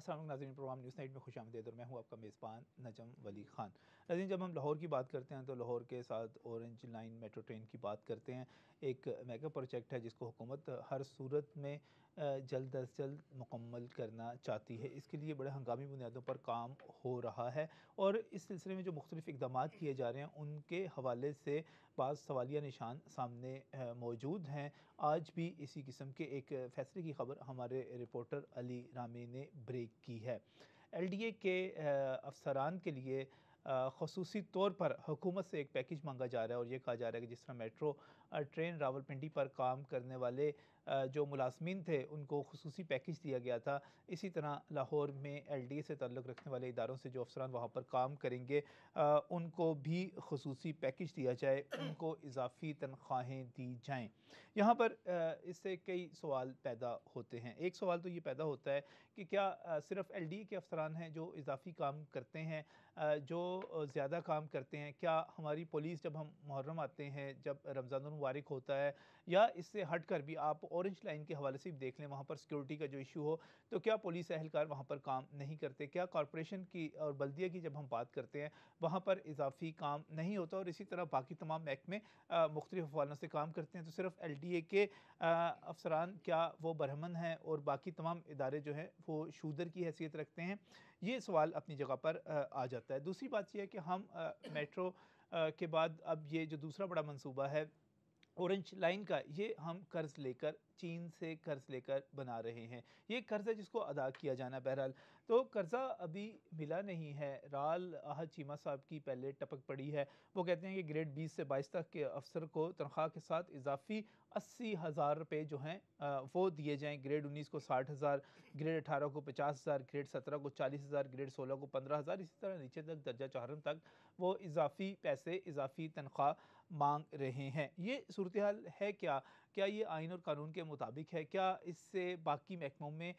अस्सलाम वालेकुम नाज़रीन, प्रोग्राम न्यूज़ नाइट में खुशामदीद और मैं हूं आपका मेज़बान नजम वली ख़ान। नाज़रीन, जब हम लाहौर की बात करते हैं तो लाहौर के साथ ऑरेंज लाइन मेट्रो ट्रेन की बात करते हैं। एक मेगा प्रोजेक्ट है जिसको हुकूमत हर सूरत में जल्द अज जल्द मुकम्मल करना चाहती है। इसके लिए बड़े हंगामी बुनियादों पर काम हो रहा है और इस सिलसिले में जो मुख्तलिफ़ इक़दामात किए जा रहे हैं उनके हवाले से बाज़ सवालिया निशान सामने मौजूद हैं। आज भी इसी किस्म के एक फ़ैसले की खबर हमारे रिपोर्टर अली रामी ने ब्रेक की है। एलडीए के अफसरान के लिए ख़ुसूसी तौर पर हुकूमत से एक पैकेज मांगा जा रहा है और ये कहा जा रहा है कि जिस तरह मेट्रो ट्रेन रावलपिंडी पर काम करने वाले जो मुलाज़मीन थे उनको ख़ुसूसी पैकेज दिया गया था, इसी तरह लाहौर में एलडीए से ताल्लुक़ रखने वाले इदारों से जो अफसरान वहाँ पर काम करेंगे उनको भी ख़ुसूसी पैकेज दिया जाए, उनको इजाफ़ी तनख्वाहें दी जाएँ। यहाँ पर इससे कई सवाल पैदा होते हैं। एक सवाल तो ये पैदा होता है कि क्या सिर्फ़ एलडीए के अफसरान हैं जो इजाफ़ी काम करते हैं, जो ज़्यादा काम करते हैं? क्या हमारी पुलिस, जब हम मुहर्रम आते हैं, जब रमज़ानुल मुबारक होता है, या इससे हट कर भी आप ऑरेंज लाइन के हवाले से भी देख लें, वहाँ पर सिक्योरिटी का जो इशू हो, तो क्या पुलिस एहलकार वहाँ पर काम नहीं करते? क्या कॉरपोरेशन की और बल्दिया की जब हम बात करते हैं वहाँ पर इजाफ़ी काम नहीं होता और इसी तरह बाकी तमाम महकमे मुख्तलिफ़ हवालों से काम करते हैं, तो सिर्फ़ एलडीए के अफसरान क्या वो बरहमन हैं और बाकी तमाम इदारे जो हैं वो शूदर की हैसियत रखते हैं? ये सवाल अपनी जगह पर आ जाता है। दूसरी बात ये है कि हम मेट्रो के बाद अब ये जो दूसरा बड़ा मंसूबा है ऑरेंज लाइन का, ये हम कर्ज़ लेकर, चीन से कर्ज़ लेकर बना रहे हैं। ये कर्ज़ है जिसको अदा किया जाना है बहरहाल। तो कर्ज़ा अभी मिला नहीं है। राल आहद चीमा साहब की पहले टपक पड़ी है। वो कहते हैं कि ग्रेड 20 से 22 तक के अफ़सर को तनख्वाह के साथ इज़ाफ़ी 80,000 रुपये जो हैं वो दिए जाएँ। ग्रेड 19 को 60,000, ग्रेड 18 को 50,000, ग्रेड 17 को 40,000, ग्रेड 16 को 15,000, इसी तरह नीचे तक दर्जा चौहरम तक वो इज़ाफ़ी पैसे, इज़ाफ़ी तनख्वाह माँग रहे हैं। ये सूरत-ए-हाल है क्या? क्या ये आइन और कानून के मुताबिक है? क्या इससे बाकी महकमों में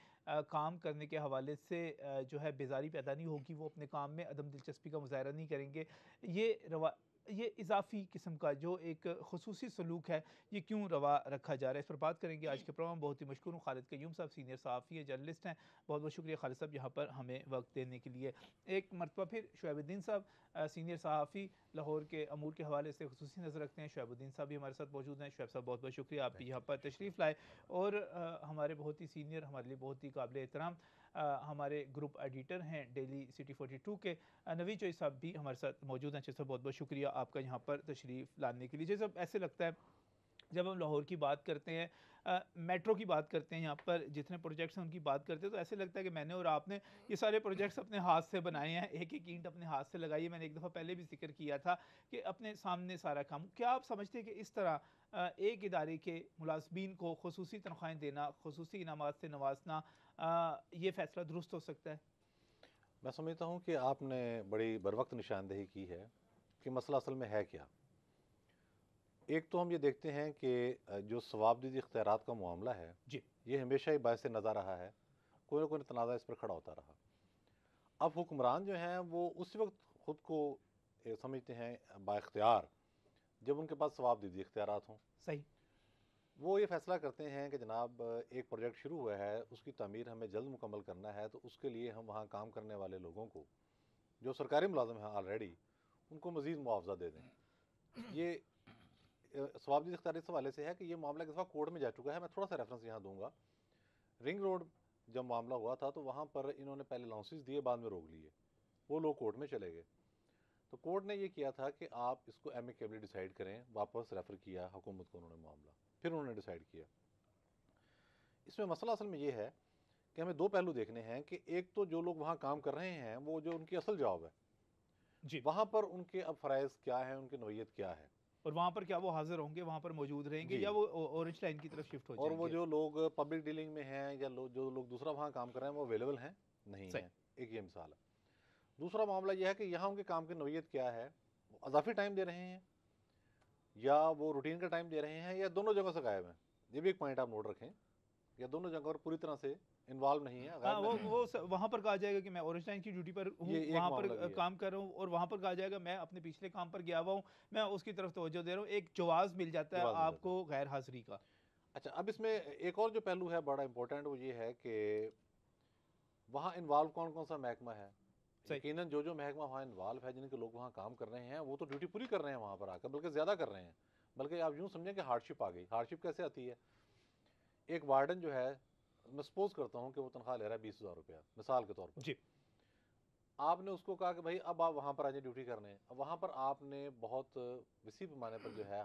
काम करने के हवाले से जो है बेज़ारी पैदा नहीं होगी, वो अपने काम में अदम दिलचस्पी का मुज़ाहरा नहीं करेंगे? ये इज़ाफ़ी किस्म का जो एक ख़ुसूसी सलूक है, ये क्यों रवा रखा जा रहा है? इस पर बात करेंगे आज के प्रोग्राम। बहुत ही मशकूर हूँ, खालिद क़य्यूम साहब सीनियर सहाफ़ी हैं, जर्नलिस्ट हैं। बहुत-बहुत शुक्रिया खालिद साहब यहाँ पर हमें वक़्त देने के लिए। एक मरतबा फिर शुएबुद्दीन साहब, सीनियर सहाफ़ी, लाहौर के अमूर के हवाले से ख़ुसूसी नज़र रखते हैं। शुएबुद्दीन साहब भी हमारे साथ मौजूद हैं। शुएब साहब, बहुत-बहुत शुक्रिया आप भी थैंक यहाँ यू। पर तशरीफ़ लाए। और हमारे बहुत ही सीनियर, हमारे लिए बहुत ही काबिल एहतराम हमारे ग्रुप एडिटर हैं डेली सिटी 42 के नवीद चौधरी साहब भी हमारे साथ मौजूद हैं। अच्छे साहब, बहुत-बहुत शुक्रिया आपका यहाँ पर तशरीफ़ लाने के लिए। जैसे अब ऐसे लगता है जब हम लाहौर की बात करते हैं, मेट्रो की बात करते हैं, यहाँ पर जितने प्रोजेक्ट्स हैं उनकी बात करते हैं, तो ऐसे लगता है कि मैंने और आपने ये सारे प्रोजेक्ट्स अपने हाथ से बनाए हैं, एक-एक ईंट अपने हाथ से लगाई है। मैंने एक दफ़ा पहले भी ज़िक्र किया था कि अपने सामने सारा काम। क्या आप समझते हैं कि इस तरह एक इदारे के मुलाज़मीन को ख़ुसूसी तनख्वाहें देना, ख़ुसूसी इनामात से नवाज़ना, ये फ़ैसला दुरुस्त हो सकता है? मैं समझता हूँ कि आपने बड़ी बरवक्त निशानदेही की है कि मसला असल में है क्या। एक तो हम ये देखते हैं कि जो सवाबदीद इख्तियारात का मामला है, जी। ये हमेशा ही बायस नज़ा रहा है, कोई ना कोई तनाज़ा इस पर खड़ा होता रहा। अब हुक्मरान जो हैं वो उस वक्त ख़ुद को समझते हैं बाइख्तियार जब उनके पास सवाबदीद इख्तियारात हों। सही। वो ये फ़ैसला करते हैं कि जनाब एक प्रोजेक्ट शुरू हुआ है, उसकी तामीर हमें जल्द मुकम्मल करना है, तो उसके लिए हम वहाँ काम करने वाले लोगों को, जो सरकारी मुलाज़िम हैं ऑलरेडी, उनको मज़ीद मुआवज़ा दे दें। ये सवाबदीद इख्तियार इस हवाले से है कि ये मामला एक दफ़ा कोर्ट में जा चुका है। मैं थोड़ा सा रेफरेंस यहाँ दूँगा। रिंग रोड जब मामला हुआ था तो वहाँ पर इन्होंने पहले अलाउंसेस दिए, बाद में रोक लिए। वो लोग कोर्ट में चले गए। तो कोर्ट ने ये किया था कि आप इसको एमिकेबली डिसाइड करें, वापस रेफ़र किया हुकूमत को उन्होंने मामला, फिर उन्होंने डिसाइड किया। इसमें मसला असल में ये है कि हमें दो पहलू देखने हैं कि एक तो जो लोग वहाँ काम कर रहे हैं, वो जो उनकी असल जॉब है, जी। वहाँ पर उनके अब फ़राइज़ क्या हैं, उनकी नौइयत क्या है। और वहाँ पर क्या वो हाज़िर होंगे, वहाँ पर मौजूद रहेंगे, जी। या वो ऑरेंज लाइन की तरफ शिफ्ट हो और वो जाएँगे? जो लोग पब्लिक डीलिंग में हैं या जो लोग दूसरा वहाँ काम कर रहे हैं, वो अवेलेबल हैं, नहीं सही। हैं। एक ये मिसाल है। दूसरा मामला ये है कि यहाँ उनके काम की नौइयत क्या है, वो अज़ाफ़ी टाइम दे रहे हैं या वो रूटीन का टाइम दे रहे हैं या दोनों जगह से गायब हैं। ये भी एक पॉइंट आप नोट रखें, या दोनों जगह पर पूरी तरह से इन्वॉल्व नहीं है, हाँ, गायब नहीं है। वो वहाँ पर कहा जाएगा कि मैं ऑरेंज लाइन की ड्यूटी पर हूँ, ये एक वहाँ पर मामला भी है। काम कर रहा हूँ, और वहाँ पर कहा जाएगा मैं अपने पिछले काम पर गया हुआ हूँ, मैं उसकी तरफ तवज्जो दे रहा हूँ। एक जवाज़ मिल जाता है जवाब मिल जाता है। आपको गैर हाज़िरी का। अच्छा, अब इसमें एक और जो पहलू है बड़ा इंपॉर्टेंट, वो ये है कि वहाँ इन्वॉल्व कौन कौन सा महकमा है। सही। यकीनन जो महकमा वहाँ इन्वॉल्व है, जिनके लोग वहाँ काम कर रहे हैं, वो तो ड्यूटी पूरी कर रहे हैं वहाँ पर आकर, बल्कि ज़्यादा कर रहे हैं। बल्कि आप यूँ समझें कि हार्डशिप आ गई। हार्डशिप कैसे आती है? एक वार्डन जो है, मैं सपोज करता हूँ कि वो तनख्वाह ले रहा है 20,000 रुपया, मिसाल के तौर पर। जी। आपने उसको कहा कि भाई अब आप वहाँ पर आ जाए ड्यूटी करने। अब वहाँ पर आपने बहुत वसी पैमाने पर जो है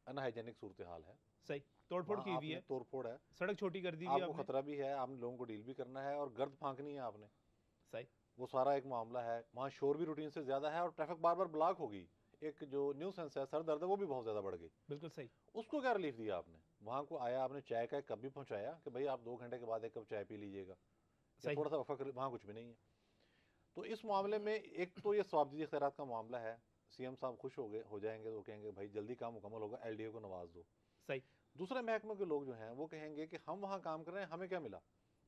अनहाइजेनिक सूरत हाल है, सही। तोड़फोड़ वहाँ की हुई आपने है, तोड़फोड़ है, सड़क छोटी कर दी हुई है आपको आपने। खतरा भी है, आपने लोगों को डील भी करना है और गर्द फांकनी है आपने। सही। वो सारा एक मामला है। वहाँ शोर भी रूटीन से ज़्यादा है और ट्रैफिक बार बार ब्लॉक होगी। एक जो न्यू सेंस है, सर दर्द है, वो भी बहुत ज़्यादा बढ़ गई। बिल्कुल सही। उसको क्या रिलीफ दिया आपने? वहाँ को आया, आपने चाय का एक कप भी पहुँचाया कि भाई आप 2 घंटे के बाद एक कप चाय पी लीजिएगा, या सही। थोड़ा सा वफ़ा कर, वहाँ कुछ भी नहीं है। तो इस मामले में एक तो ये सवाबदीदी खैरात का मामला है। सीएम साहब खुश हो जाएंगे, तो कहेंगे भाई जल्दी काम मुकम्मल होगा, एलडीओ को नवाज दो। सही। दूसरे महकमे के लोग जो हैं वो कहेंगे कि हम वहाँ काम कर रहे हैं, हमें क्या मिला?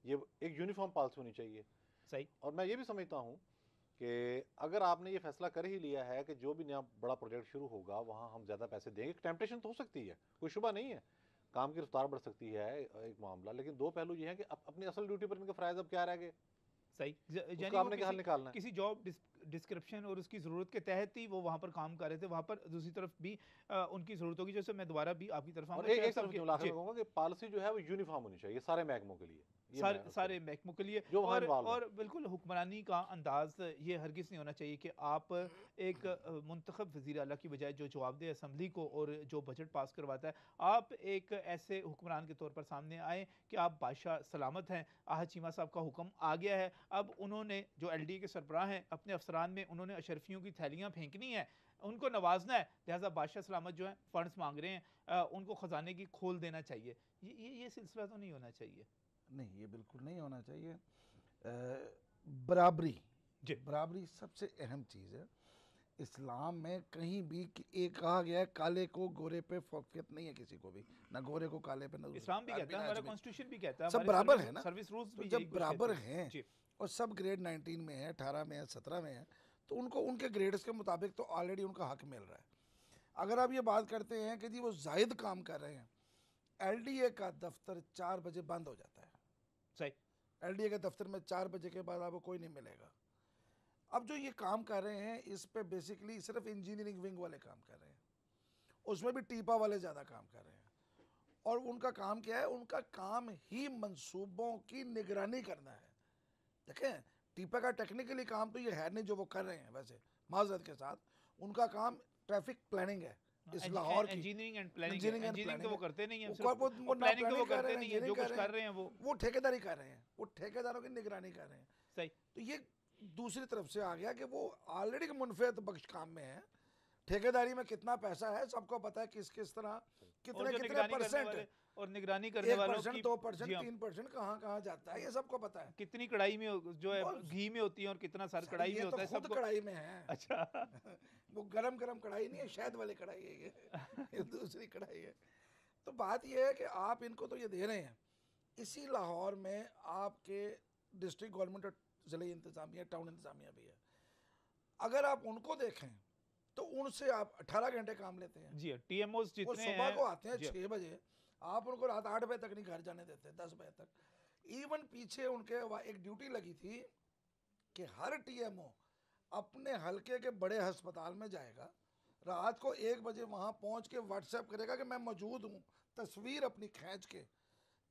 ये एक यूनिफॉर्म पॉलिसी होनी चाहिए। सही। और मैं ये भी समझता हूँ कि अगर आपने ये फैसला कर ही लिया है कि जो भी नया बड़ा प्रोजेक्ट शुरू होगा वहाँ हम ज़्यादा पैसे देंगे, टेम्पटेशन तो हो सकती है, कोई शुबा नहीं है, काम की रफ्तार बढ़ सकती है, एक मामला। लेकिन दो पहलू ये हैं कि अपनी असल ड्यूटी पर इनके फ़राइज़ अब क्या रह गए, सही। यानी उसका वो आपने क्या हल किसी निकालना है। किसी जॉब डिस्क्रिप्शन और उसकी ज़रूरत के तहत ही वो वहाँ पर काम कर रहे थे। वहाँ पर दूसरी तरफ भी उनकी ज़रूरतों की, जैसे मैं दोबारा भी आपकी तरफ और आऊँगा एक शेफ एक साहब तरफ के। जो आखिर जी। में कहूँगा कि पॉलिसी जो है वो यूनिफॉर्म होनी चाहिए सारे महकमों के लिए, ये मैं सारे अर्ज़ सारे करूँ, महकमों के लिए। जो वहाँ इन्वॉल्व है। और बिल्कुल हुक्मरानी का अंदाज ये हरगिज़ नहीं होना चाहिए कि आप एक मुंतखब वज़ीर आला की बजाय जो जवाबदेह असम्बली को और जो बजट पास करवाता है, आप एक ऐसे हुक्मरान के तौर पर सामने आए कि आप बादशाह सलामत हैं, आहद चीमा साहब का हुक्म आ गया है, अब उन्होंने जो एलडी के सरबराह हैं अपने अफसरान में उन्होंने अशरफियों की थैलियाँ फेंकनी है, उनको नवाजना है, लिहाजा बादशाह सलामत जो है फंड्स मांग रहे हैं, उनको ख़जाने की खोल देना चाहिए। ये सिलसिला तो नहीं होना चाहिए। नहीं, ये बिल्कुल नहीं होना चाहिए। बराबरी, जी। बराबरी सबसे अहम चीज़ है इस्लाम में। कहीं भी एक कहा गया है काले को गोरे पे फौकियत नहीं है किसी को भी, ना गोरे को काले पे, ना इस्लाम भी कहता है, हमारा कॉन्स्टिट्यूशन भी कहता है, सब हमारे बराबर है ना। सर्विस रूल्स तो भी जब यही कुछ बराबर कहते हैं जी। और सब ग्रेड 19 में है, 18 में है, 17 में है, तो उनको उनके ग्रेड्स के मुताबिक तो ऑलरेडी उनका हक मिल रहा है। अगर आप ये बात करते हैं कि जी वो जायद काम कर रहे हैं, एलडीए का दफ्तर 4 बजे बंद हो जाता है। सही। एलडीए के दफ्तर में 4 बजे के बाद आपको कोई नहीं मिलेगा। अब जो ये काम कर रहे हैं इस पे बेसिकली सिर्फ इंजीनियरिंग विंग वाले काम कर रहे हैं, उसमें भी टीपा वाले ज़्यादा काम कर रहे हैं। और उनका काम क्या है? उनका काम ही मंसूबों की निगरानी करना है। देखें, टीपा का टेक्निकली काम तो ये है नहीं जो वो कर रहे हैं। वैसे माजरत के साथ उनका काम ट्रैफिक प्लानिंग है इस लाहौर की। इंजीनियरिंग एंड प्लानिंग इंजीनियरिंग तो वो करते नहीं है, वो ना प्लानिंग तो वो प्लानिंग कर रहे करते हैं, नहीं है, जो इंजीनियरिंग कुछ कर कर रहे रहे हैं वो ठेकेदारी कर रहे हैं, वो ठेकेदारों की निगरानी कर रहे हैं। सही। तो ये दूसरी तरफ से आ गया कि वो ऑलरेडी मुनफियत बख्श काम में है। ठेकेदारी में कितना पैसा है सबको पता है, किस किस तरह कितने कितने परसेंट, और निगरानी करने वालों की 1%, 3% कहाँ कहाँ जाता है, ये सबको पता है। कितनी कढ़ाई में जो है घी में होती है और कितना सर कढ़ाई में होता है, खुद सबको कढ़ाई में है। अच्छा। वो गरम गरम कढ़ाई नहीं है, शहद वाली कढ़ाई है ये दूसरी कढ़ाई है। तो बात ये है कि आप इनको तो ये दे रहे हैं, इसी लाहौर में आपके डिस्ट्रिक्ट गवर्नमेंट और ज़िले इंतज़ामिया, टाउन इंतज़ामिया भी है। अगर आप उनको देखें तो उनसे आप 18 घंटे काम लेते हैं। जी, टीएमओस जितने वो सुबह को आते हैं 6 बजे, आप उनको रात 8 बजे तक नहीं घर जाने देते, 10 बजे तक। इवन पीछे उनके एक ड्यूटी लगी थी कि हर टीएमओ अपने हलके के बड़े अस्पताल में जाएगा, रात को 1 बजे वहाँ पहुँच के व्हाट्सएप करेगा कि मैं मौजूद हूँ, तस्वीर अपनी खींच के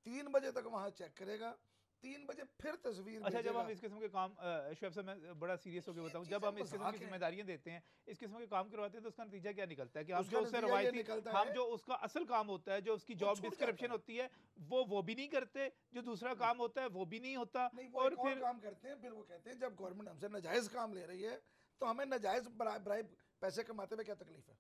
3 बजे तक वहाँ चेक करेगा, 3 बजे फिर तस्वीर। अच्छा, जब हम इस किस्म के काम, शुएब साहब मैं बड़ा सीरियस होकर बताऊं, जब हम इस किस्म की जिम्मेदारियां देते हैं, इस किस्म के काम करवाते हैं, तो उसका नतीजा क्या निकलता है कि हम जो उससे रवायती, हम जो उसका असल काम होता है, जो उसकी जॉब डिस्क्रिप्शन होती है, वो भी नहीं करते, जो दूसरा काम होता है वो भी नहीं होता, और फिर काम करते हैं। फिर वो कहते हैं जब गवर्नमेंट हमसे नाजायज काम ले रही है तो हमें नाजायज ब्राइब पैसे कमाते हुए क्या तकलीफ है।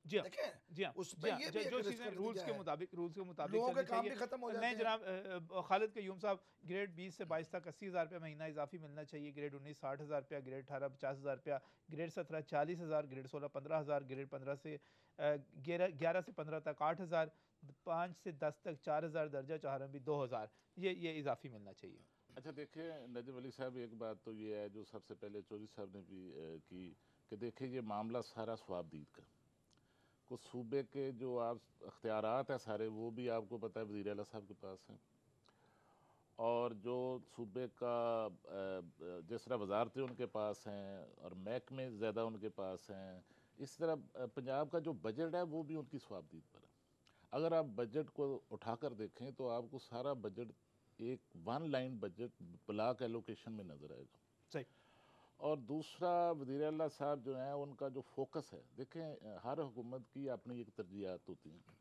जी हाँ, उस पे ये भी जो चीज़ें रूल्स के मुताबिक लोगों के काम भी खत्म हो जाते हैं। नहीं जनाब, खालिद कयूम साहब, ग्रेड 20 से 22 तक 80,000 रुपया महीना इजाफी मिलना चाहिए, ग्रेड 19 60,000 रुपया, ग्रेड 18 50,000 रुपया, ग्रेड 17 40,000, ग्रेड 16 15,000, ग्रेड 15 से 11 से 15 तक 8,000, 5 से 10 तक 4,000, दर्जा चहारम भी 2,000, ये इजाफी मिलना चाहिए। अच्छा देखिए नजम अली साहब, एक बात तो ये है जो सबसे पहले चौधरी साहब ने भी की कि देखिए ये मामला सारा स्वाबदीद का, कुछ सूबे के जो आप अख्तियारात हैं सारे वो भी आपको पता है वज़ीर आला साहब के पास हैं, और और जो सूबे का जिस तरह वजारतें उनके पास हैं और महकमे ज़्यादा उनके पास हैं, इस तरह पंजाब का जो बजट है वो भी उनकी स्वाबदीद पर है। अगर आप बजट को उठाकर देखें तो आपको सारा बजट एक one line budget block allocation में नज़र आएगा। सही। और दूसरा, वज़ीर आला साहब जो हैं उनका जो फोकस है, देखें हर हुकूमत की अपनी एक तरजीहात होती हैं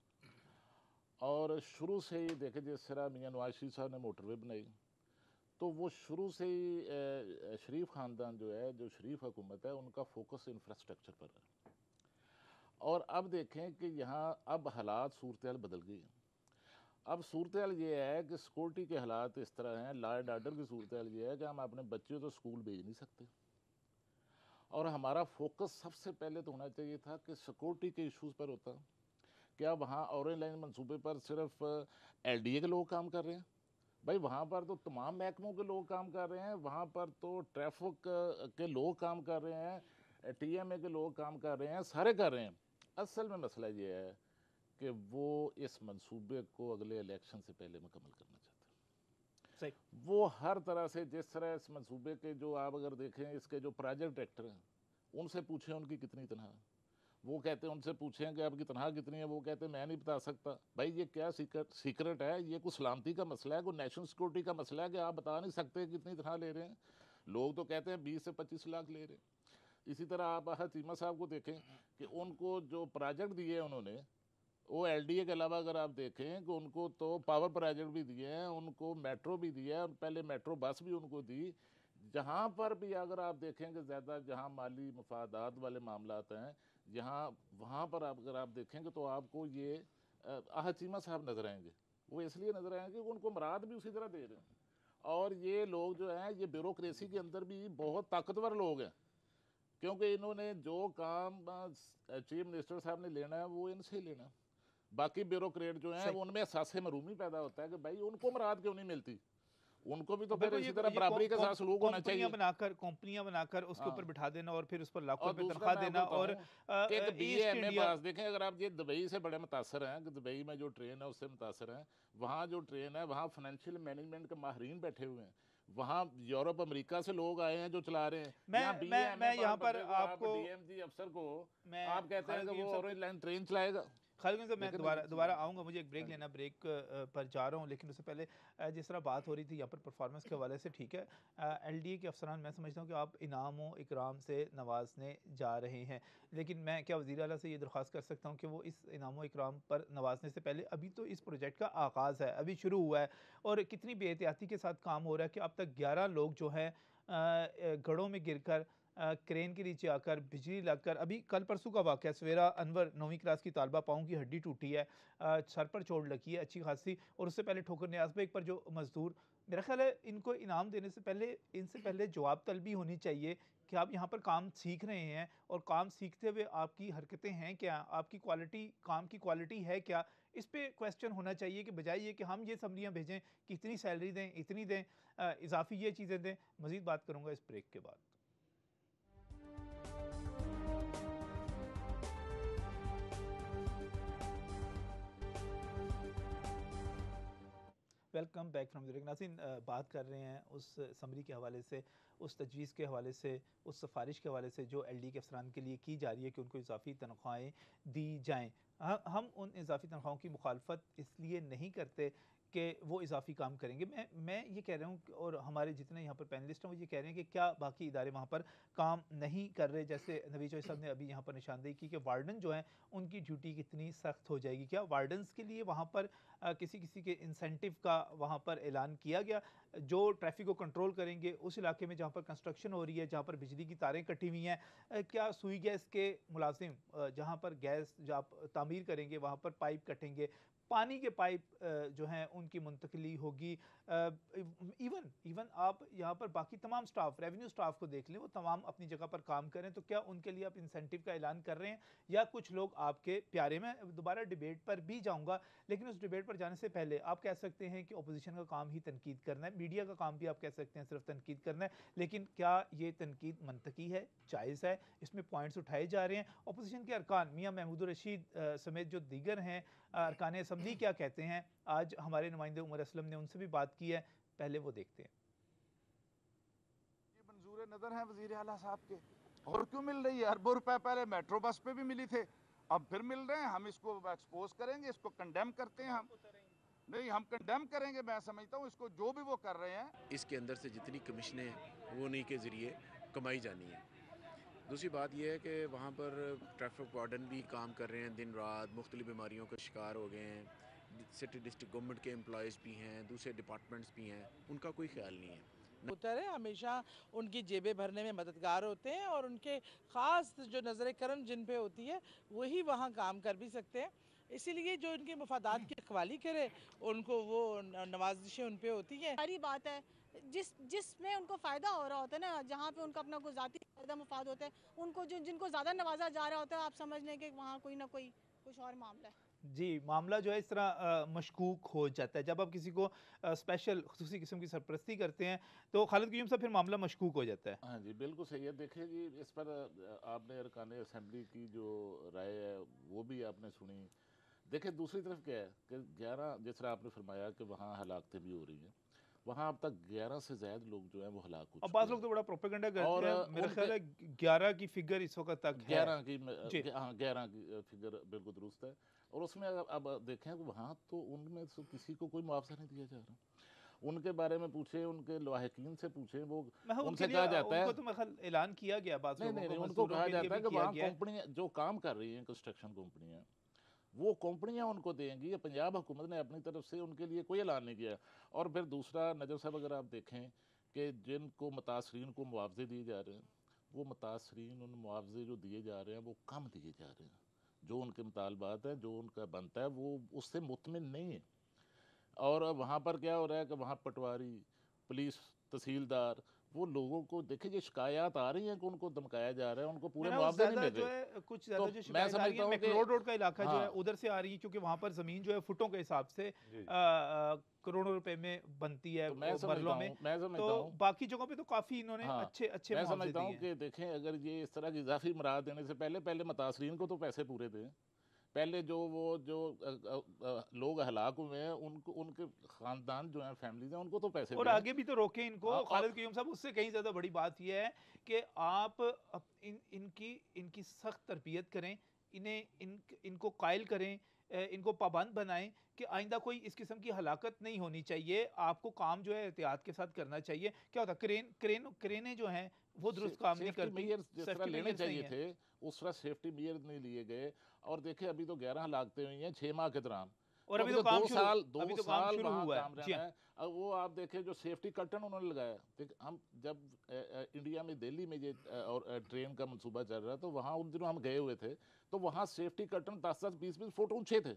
और शुरू से ही देखें जिस तरह मियाँ नवाज शरीफ साहब ने मोटरवे बनाई तो वो शुरू से ही शरीफ ख़ानदान जो है, जो शरीफ हुकूमत है, उनका फोकस इंफ्रास्ट्रक्चर पर है। और अब देखें कि यहाँ अब हालात सूरत हाल बदल गई है। अब सूरत हाल ये है कि सिक्योरिटी के हालात इस तरह हैं, लॉ एंड ऑर्डर की सूरत हाल ये है कि हम अपने बच्चों को स्कूल भेज नहीं सकते। और हमारा फोकस सबसे पहले तो होना चाहिए था कि सिक्योरिटी के इश्यूज़ पर होता। क्या वहाँ ऑरेंज लाइन मंसूबे पर सिर्फ LDA के लोग काम कर रहे हैं? भाई वहाँ पर तो तमाम महकमों के लोग काम कर रहे हैं, वहाँ पर तो ट्रैफिक के लोग काम कर रहे हैं, TMA के लोग काम कर रहे हैं, सारे कर रहे हैं। असल में मसला ये है कि वो इस मंसूबे को अगले इलेक्शन से पहले मुकम्मल करना चाहते हैं। सही। वो हर तरह से, जिस तरह इस मंसूबे के जो आप अगर देखें, इसके जो प्रोजेक्ट डायरेक्टर हैं उनसे पूछें उनकी कितनी तनख्वाह है, वो कहते हैं, उनसे पूछें कि आपकी तनख्वाह कितनी है, वो कहते हैं मैं नहीं बता सकता। भाई ये क्या सीक्रेट है? ये कोई सलामती का मसला है, कोई नेशनल सिक्योरिटी का मसला है कि आप बता नहीं सकते कितनी तनख्वाह ले रहे हैं? लोग तो कहते हैं 20 से 25 लाख ले रहे हैं। इसी तरह आप चीमा साहब को देखें कि उनको जो प्रोजेक्ट दिए उन्होंने, वो LDA के अलावा अगर आप देखें कि उनको तो पावर प्रोजेक्ट भी दिए हैं, उनको मेट्रो भी दिया है और पहले मेट्रो बस भी उनको दी। जहाँ पर भी अगर आप देखेंगे ज़्यादा जहाँ माली मफादात वाले मामलात हैं, यहाँ वहाँ पर आप अगर आप देखेंगे तो आपको ये चीमा साहब नज़र आएंगे। वो इसलिए नज़र आएंगे कि उनको मराद भी उसी तरह दे रहे हैं। और ये लोग जो हैं, ये ब्यूरोक्रेसी के अंदर भी बहुत ताकतवर लोग हैं, क्योंकि इन्होंने जो काम चीफ मिनिस्टर साहब ने लेना है वो इनसे ही लेना है। बाकी ब्यूरोक्रेट जो हैं उनमें एहसास मरूमी पैदा होता है कि भाई उनको मराद क्यों नहीं मिलती, उनको भी तो फिर इसी तरह बराबरी के साथ सलूक होना चाहिए। कंपनियां बनाकर उसके ऊपर बिठा देना और फिर उस पर लाखों और रुपए दूसरा तनख्वाह मैं देना। आपको और बताऊं कि ईस्ट BAMA इंडिया, पास देखें, अगर आप ये दुबई से बड़े मुतासर हैं कि दुबई में जो ट्रेन है उससे मुतासर हैं, वहाँ जो ट्रेन है वहाँ फाइनेंशियल मैनेजमेंट के माहिरीन बैठे हुए हैं, वहाँ यूरोप अमेरिका से लोग आए हैं जो चला रहे हैं। मैं यहाँ पर आपको DMG अफसर को मैं आप कहते हैं कि वो ऑरेंज लाइन ट्रेन चलाएगा। खालिद साहब, मैं दोबारा आऊँगा, मुझे एक ब्रेक लेना, ब्रेक पर जा रहा हूँ, लेकिन उससे पहले जिस तरह बात हो रही थी यहाँ पर परफॉर्मेंस के हवाले से, ठीक है, LDA के अफसरान, मैं समझता हूँ कि आप इनाम व इकराम से नवाजने जा रहे हैं, लेकिन मैं क्या वज़ीर आला से ये दरख्वास्त कर सकता हूँ कि वो इस इनाम व इकराम पर नवाजने से पहले, अभी तो इस प्रोजेक्ट का आगाज़ है, अभी शुरू हुआ है और कितनी बेहतियाती के साथ काम हो रहा है कि अब तक 11 लोग जो हैं गढ़ों में गिरकर, क्रेन के नीचे आकर, बिजली लगकर, अभी कल परसों का वाक़या, सवेरा अनवर 9वीं क्लास की तालबा, पाँव की हड्डी टूटी है, सर पर चोट लगी है अच्छी खासी, और उससे पहले ठोकर न्याज़ बेग पर जो मज़दूर, मेरा ख्याल है इनको इनाम देने से पहले, इनसे पहले जवाब तलबी होनी चाहिए कि आप यहाँ पर काम सीख रहे हैं और काम सीखते हुए आपकी हरकतें हैं क्या, आपकी क्वालिटी, काम की क्वालिटी है क्या, इस पे क्वेश्चन होना चाहिए कि बजाय ये कि हम ये समरियाँ भेजें कि इतनी सैलरी दें, इतनी दें, इजाफी ये चीज़ें दें। मज़ीद बात करूँगा इस ब्रेक के बाद। Welcome back from break. नाज़रीन, बात कर रहे हैं उस समरी के हवाले से, उस तजवीज़ के हवाले से, उस सिफारिश के हवाले से जो LD के अफसरान के लिए की जा रही है कि उनको इजाफी तनख्वाहें दी जाएँ। हम उन इजाफी तनख्वाहों की मुखालफत इसलिए नहीं करते कि वो इजाफी काम करेंगे। मैं ये कह रहा हूँ, और हमारे जितने यहाँ पर पैनलिस्ट हैं वो ये कह रहे हैं कि क्या बाकी इदारे वहाँ पर काम नहीं कर रहे? जैसे नवीद चौधरी साहब ने अभी यहाँ पर निशानदेही की कि वार्डन जो हैं उनकी ड्यूटी कितनी सख्त हो जाएगी। क्या वार्डन्स के लिए वहाँ पर किसी के इंसेंटिव का वहाँ पर ऐलान किया गया, जो ट्रैफिक को कंट्रोल करेंगे उस इलाके में जहाँ पर कंस्ट्रक्शन हो रही है, जहाँ पर बिजली की तारें कटी हुई हैं? क्या सुई गैस के मुलाजिम जहाँ पर गैस जहाँ तामीर करेंगे वहाँ पर पाइप कटेंगे, पानी के पाइप जो हैं उनकी मुंतकली होगी? इवन आप यहाँ पर बाकी तमाम स्टाफ, रेवेन्यू स्टाफ को देख लें, वो तमाम अपनी जगह पर काम करें, तो क्या उनके लिए आप इंसेंटिव का ऐलान कर रहे हैं? या कुछ लोग आपके प्यारे, में दोबारा डिबेट पर भी जाऊँगा, लेकिन उस डिबेट पर जाने से पहले आप कह सकते हैं कि अपोजिशन का काम ही तनकीद करना है, मीडिया का काम भी आप कह सकते हैं सिर्फ तनकीद करना है, लेकिन क्या ये तनकीद मनतकी है, जायज़ है, इसमें पॉइंट्स उठाए जा रहे हैं? अपोजिशन के अरकान मियाँ महमूद रशीद समेत जो दीगर हैं अरकान असम्बली क्या कहते हैं? आज हमारे नुमाइंदे उमर असलम ने उनसे भी बात की है, पहले वो देखते हैं। ये मंजूर नज़र हैं वज़ीर आला साहब के, और क्यों मिल रही है? अरबों रुपए पहले मेट्रो बस पे भी मिली थे, अब फिर मिल रहे हैं। हम इसको एक्सपोज करेंगे, इसको कंडेम करते हैं। हम नहीं, हम कंडेम करेंगे। मैं समझता हूँ इसको जो भी वो कर रहे हैं, इसके अंदर से जितनी कमीशनें हैं वो उन्हीं के ज़रिए कमाई जानी है। दूसरी बात यह है कि वहाँ पर ट्रैफिक वार्डन भी काम कर रहे हैं दिन रात, मुख्तलिफ बीमारियों का शिकार हो गए हैं। सिटी डिस्ट्रिक्ट गवर्नमेंट के एम्प्लॉयज़ भी हैं, दूसरे डिपार्टमेंट्स भी हैं, उनका कोई ख्याल नहीं है। उतर है हमेशा उनकी जेबें भरने में मददगार होते हैं, और उनके ख़ास जो नज़र करम जिन पे होती है वही वहाँ काम कर भी सकते हैं। इसीलिए जो इनके मफादात की रखवाली करे उनको वो नवाजिशें उन पे होती हैं। सारी बात है, जिसमें उनको फ़ायदा हो रहा होता है ना, जहाँ पे उनका अपना कोई ज़ाती फ़ायदा मुफाद होता है, उनको जिनको ज़्यादा नवाजा जा रहा होता है, आप समझ लें कि वहाँ कोई ना कोई कुछ और मामला है। जी, मामला जो है इस तरह मशकूक हो जाता है जब आप किसी को स्पेशल खुसूसी किस्म की सरपरस्ती करते हैं, तो खालिद क़य्यूम साहब फिर मामला मशकूक हो जाता है। हाँ जी, बिल्कुल सही है। देखिए जी, इस पर आपने अरकान असेंबली की जो राय है वो भी आपने सुनी। देखिए दूसरी तरफ क्या है कि 11, जिस तरह आपने फरमाया कि वहाँ हलाकतें भी हो रही हैं, वहाँ अब तक 11 से ज़्यादा लोग जो हैं वो हलाक हो अब चुके बात हैं। लोग तो बड़ा प्रोपेगेंडा करते और हैं, मेरा ख्याल है 11 की फिगर इस वक्त तक है। 11 जी। की, हाँ 11 की फिगर बिल्कुल दुरुस्त है। और उसमें अब देखें कि वहाँ तो उनमें से किसी को कोई मुआवजा नहीं दिया जा रहा। उनके बारे में पूछे, उनके लाहिकीन से पूछे, वो उनसे कहा जाता है, उनको तो मेरे ख्याल ऐलान किया गया, बात नहीं नहीं नहीं, उनको कहा जाता है कि वहाँ कंपनियाँ जो काम कर रही हैं, कंस्ट्रक्शन कंपनियाँ, वो कंपनियां उनको देंगी। ये पंजाब हुकूमत ने अपनी तरफ से उनके लिए कोई ऐलान नहीं किया। और फिर दूसरा, नजर साहब अगर आप देखें कि जिनको मुतासरीन को मुआवजे दिए जा रहे हैं, वो मुतासरीन उन मुआवजे जो दिए जा रहे हैं वो कम दिए जा रहे हैं। जो उनके मुतालबात हैं, जो उनका बनता है, वो उससे मुतमिन नहीं है। और वहाँ पर क्या हो रहा है कि वहाँ पटवारी, पुलिस, तहसीलदार, वो लोगों को देखिए, ये शिकायत आ रही हैं कि उनको धमकाया जा रहा है, उनको पूरे मुआवजे नहीं मिल रहे। कुछ ज्यादा तो जो मैं शिकायत आ रही है, समझता हूँ कि मैक्लोड रोड का इलाका जो है हाँ, उधर से आ रही है, क्योंकि वहां पर जमीन जो है फुटों के हिसाब से जी। करोड़ों रुपए में बनती है तो मैं समझता मरलों में। हूँ तो बाकी जगहों पे तो काफी इन्होंने हाँ, अच्छे अच्छे मैं मुआवजे समझता दिए हूँ हैं। कि देखें, अगर ये इस तरह की इजाफी मराद देने से पहले मुतासरीन को तो पैसे पूरे दें। पहले जो लोग हलाक हुए हैं, उनको, उनके खानदान जो हैं, फैमिलीज हैं, उनको तो पैसे और दें। आगे भी तो रोके इनको। हाँ, खालिद क़य्यूम साहब, उससे कहीं ज्यादा बड़ी बात यह है कि आप इनकी सख्त तरबियत करें, इनको कायल करें, इनको पाबंद बनाएं कि आइंदा कोई इस किस्म की हलाकत नहीं होनी चाहिए। आपको काम जो है एहतियात के साथ करना चाहिए। क्या होता है, क्रेनें जो हैं वो दुरुस्त काम नहीं करती, जिस तरह सेफ्टी लेने मेजर्स नहीं चाहिए है। थे, उस तरह सेफ्टी मेजर नहीं लिए गए। और देखिए, अभी तो 11 हलाकतें हुई हैं 6 माह के दौरान। और अभी तो तो काम दो शुरू साल हुआ वहाँ है। काम जी रहना हाँ। है। अब वो आप देखें, जो सेफ्टी कर्टन उन्होंने लगाया। देख, हम जब इंडिया में, दिल्ली में ये और ट्रेन का मंसूबा चल रहा, तो वहाँ उन दिनों हम गए हुए थे, तो वहाँ सेफ्टी कर्टन 10-10, 20-20 फुट ऊंचे थे।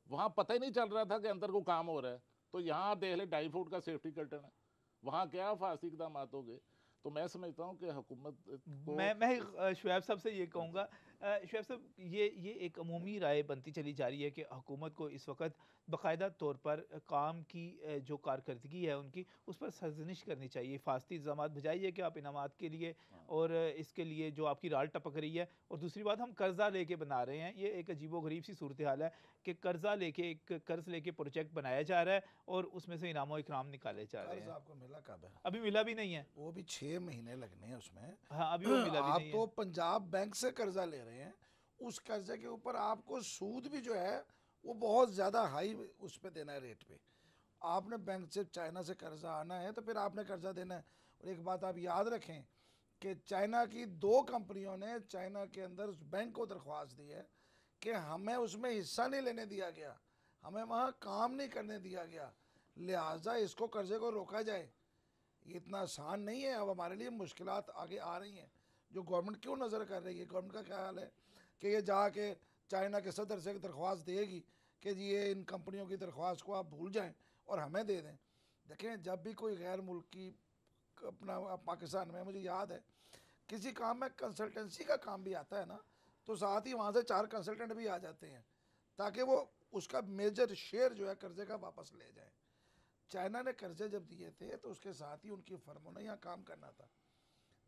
वहाँ पता ही नहीं चल रहा था कि अंदर को काम हो रहा है। तो यहाँ आप देख लें, 2.5 फुट का सेफ्टी कर्टन है। वहाँ क्या फासी इक़दाम हो गए। तो मैं समझता हूँ कि हुकूमत को, मैं शुएब साहब से ये कहूँगा, शुएब साहब, ये एक अमूमी राय बनती चली जा रही है कि हुकूमत को इस वक्त बाकायदा तौर पर काम की जो कारकर्दगी है उनकी, उस पर सरजनिश करनी चाहिए। हिफाजती इंतज़ामात बजाय है कि आप इनामात के लिए और इसके लिए जो आपकी राल टपक रही है। और दूसरी बात, हम कर्जा लेके बना रहे हैं। ये एक अजीबो गरीब सी सूरत हाल है कि कर्ज लेके प्रोजेक्ट बनाया जा रहा है और उसमें से इनामो इकराम निकाले जा रहे कर्ज हैं। आपको मिला कब है? अभी मिला भी नहीं है। वो भी 6 महीने लगने हैं उसमें। हाँ, अभी वो मिला भी आप नहीं तो है। पंजाब बैंक से कर्जा ले रहे हैं, उस कर्जे के ऊपर आपको सूद भी जो है वो बहुत ज़्यादा हाई उस पे देना है, रेट पे। आपने बैंक से, चाइना से कर्जा आना है तो फिर आपने कर्जा देना है। और एक बात आप याद रखें कि चाइना की 2 कंपनियों ने चाइना के अंदर उस बैंक को दरख्वास्त दी है कि हमें उसमें हिस्सा नहीं लेने दिया गया, हमें वहाँ काम नहीं करने दिया गया, लिहाजा इसको कर्जे को रोका जाए। ये इतना आसान नहीं है। अब हमारे लिए मुश्किलात आगे आ रही हैं, जो गवर्नमेंट क्यों नज़र कर रही है। गवर्नमेंट का क्या हाल है कि ये जाके चाइना के सदर से दरख्वास्त देगी कि जी ये इन कंपनियों की दरख्वास्त को आप भूल जाएं और हमें दे दें। देखें, जब भी कोई गैर मुल्की अपना पाकिस्तान में, मुझे याद है किसी काम में कंसल्टेंसी का काम भी आता है ना, तो साथ ही वहाँ से 4 कंसल्टेंट भी आ जाते हैं ताकि वो उसका मेजर शेयर जो है कर्जे का वापस ले जाए। चाइना ने कर्जे जब दिए थे तो उसके साथ ही उनकी फर्मों ने यहाँ काम करना था।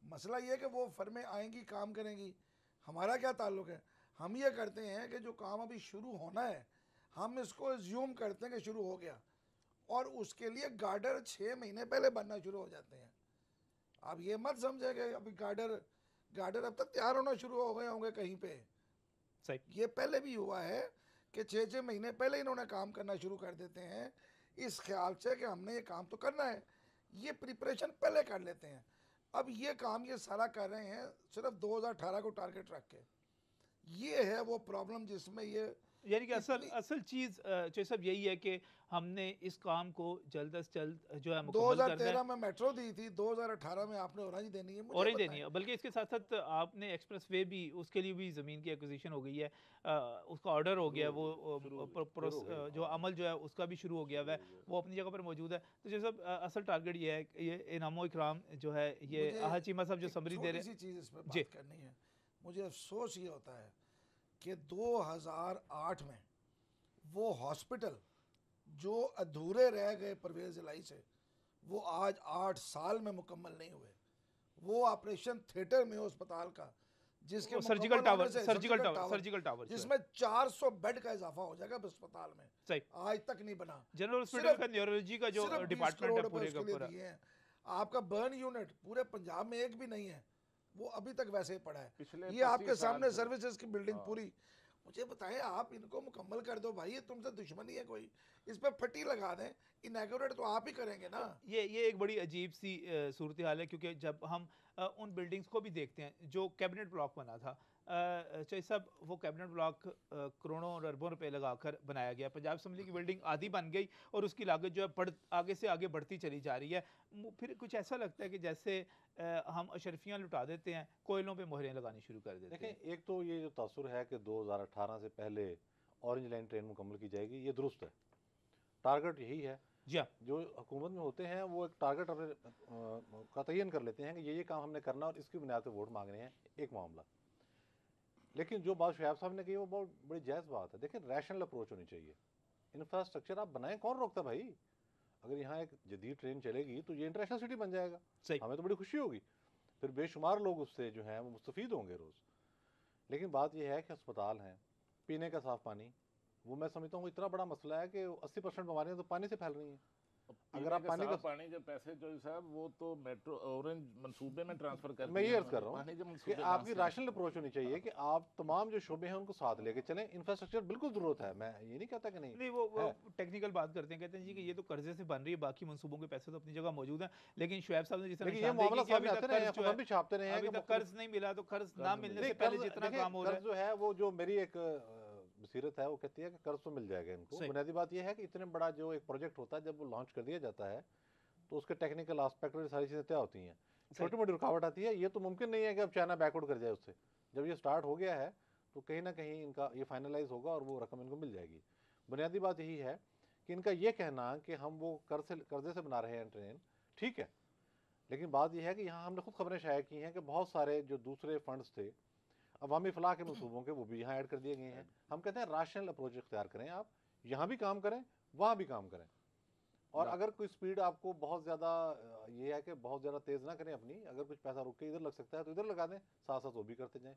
मसला ये है कि वो फर्में आएंगी, काम करेंगी, हमारा क्या ताल्लुक़ है। हम ये करते हैं कि जो काम अभी शुरू होना है हम इसको एज्यूम करते हैं कि शुरू हो गया, और उसके लिए गार्डर 6 महीने पहले बनना शुरू हो जाते हैं। आप ये मत समझे कि अभी गार्डर अब तक तैयार होना शुरू हो गए होंगे कहीं पे। सही। ये पहले भी हुआ है कि 6-6 महीने पहले इन्होंने काम करना शुरू कर देते हैं, इस ख्याल से कि हमने ये काम तो करना है, ये प्रिपरेशन पहले कर लेते हैं। अब ये काम ये सारा कर रहे हैं सिर्फ 2018 को टारगेट रख के। ये है वो प्रॉब्लम जिसमें ये यानी कि असल चीज़ जो सब यही है कि हमने इस काम को जल्द से जल्द जो है मुकम्मल करना है। 2013 में मेट्रो दी थी, 2018 में आपने ऑरेंज देनी है, मुझे ऑरेंज बताएं। देनी है, बल्कि इसके साथ साथ आपने एक्सप्रेस वे भी, उसके लिए भी ज़मीन की एक्विजिशन हो गई है, उसका ऑर्डर हो गया, वो जो अमल जो है उसका भी शुरू हो गया है, वो अपनी जगह पर मौजूद है। तो जो सब असल टारगेट ये है कि ये इनामो इकराम जो है, ये आहा चीमा साहब जो समरी दे रहे हैं। छोटी सी चीज़ इस पर बात करनी है। मुझे अफसोस ये होता है कि 2008 में वो हॉस्पिटल जो अधूरे रह गए परवेज़ इलाही से, वो आज 8 साल में मुकम्मल नहीं हुए। वो ऑपरेशन थिएटर में अस्पताल का जिसके सर्जिकल टावर जिसमें 400 बेड का इजाफा हो जाएगा अस्पताल में, सही, आज तक नहीं बना। जनरल हॉस्पिटल का न्यूरोलॉजी का जो डिपार्टमेंट है पूरे का पूरा। आपका बर्न यूनिट पूरे पंजाब में एक भी नहीं है, वो अभी तक वैसे ही पड़ा है। पिछले ये आपके 25 साल सामने से। सर्विसेज की बिल्डिंग पूरी। मुझे बताएं, आप इनको मुकम्मल कर दो भाई, ये तुमसे दुश्मनी है कोई, इस पर फटी लगा दें, इनएक्यूरेट तो आप ही करेंगे ना। ये एक बड़ी अजीब सी सूरत हाल है, क्योंकि जब हम उन बिल्डिंग्स को भी देखते हैं जो कैबिनेट ब्लॉक बना था, चाहे सब वो कैबिनेट ब्लॉक करोड़ों और अरबों रुपए लगाकर बनाया गया। पंजाब असम्बली की बिल्डिंग आधी बन गई और उसकी लागत जो है आगे से आगे बढ़ती चली जा रही है। फिर कुछ ऐसा लगता है कि जैसे हम अशरफियाँ लुटा देते हैं, कोयलों पे मोहरें लगानी शुरू कर देते हैं। देखें, एक तो ये जो तासुर है कि 2018 से पहले ऑरेंज लाइन ट्रेन मुकम्मल की जाएगी, ये दुरुस्त है, टारगेट यही है। जी हाँ, जो हुकूमत में होते हैं वो एक टारगेट अपने का तयन कर लेते हैं कि ये काम हमने करना और इसकी बुनियाद पर वोट मांगने हैं, एक मामला। लेकिन जो बात शुएब साहब ने की वो बहुत बड़ी जायज़ बात है। देखिए, रैशनल अप्रोच होनी चाहिए। इंफ्रास्ट्रक्चर आप बनाएं, कौन रोकता भाई? अगर यहाँ एक जदीद ट्रेन चलेगी तो ये इंटरनेशनल सिटी बन जाएगा, हमें तो बड़ी खुशी होगी, फिर बेशुमार लोग उससे जो हैं वो मुस्तफ़ीद होंगे रोज़। लेकिन बात यह है कि अस्पताल हैं, पीने का साफ़ पानी, वो मैं समझता हूँ इतना बड़ा मसला है कि 80% बीमारियाँ तो पानी से फैल रही हैं। अगर आप पानी के पैसे जो साहब वो तो मेट्रो ऑरेंज मंसूबे में ट्रांसफर कर, मैं ये अर्ज कर रहा हूँ कि आपकी रैशनल अप्रोच होनी चाहिए कि आप तमाम जो शोबे हैं उनको साथ लेके चलें। इंफ्रास्ट्रक्चर बिल्कुल जरूरत है, मैं ये नहीं कहता कि नहीं वो टेक्निकल बात करते हैं, कहते हैं जी कि ये तो कर्जे से बन रही है, बाकी मंसूबों के पैसे तो अपनी जगह मौजूद हैं। लेकिन शुएब साहब ने जिस तरह छापते रहे अभी तक कर्ज नहीं मिला, तो कर्ज ना मिलने से पहले जितना काम हो रहा है जो है, वो जो मेरी एक बसीरत है वो कहती है कि कर्ज तो मिल जाएगा इनको। बुनियादी बात यह है कि इतने बड़ा जो एक प्रोजेक्ट होता है, जब वो लॉन्च कर दिया जाता है तो उसके टेक्निकल एस्पेक्ट और सारी चीज़ें तय होती हैं, छोटी मोटी रुकावट आती है। ये तो मुमकिन नहीं है कि अब चाइना बैकआउट कर जाए उससे। जब ये स्टार्ट हो गया है तो कहीं ना कहीं इनका ये फाइनलाइज होगा और वो रकम इनको मिल जाएगी। बुनियादी बात यही है कि इनका ये कहना कि हम वो कर्जे से बना रहे हैं ट्रेन, ठीक है, लेकिन बात यह है कि यहाँ हमने खुद खबरें शाया की हैं कि बहुत सारे जो दूसरे फंड्स थे अवामी फलाह के मंसूबों के, वो भी यहाँ ऐड कर दिए गए हैं। हम कहते हैं राशनल अप्रोच इख्तियार करें, आप यहाँ भी काम करें, वहाँ भी काम करें। और अगर कोई स्पीड आपको बहुत ज़्यादा ये है कि बहुत ज़्यादा तेज़ ना करें अपनी, अगर कुछ पैसा रुक के इधर लग सकता है तो इधर लगा दें, साथ साथ वो भी करते जाएं।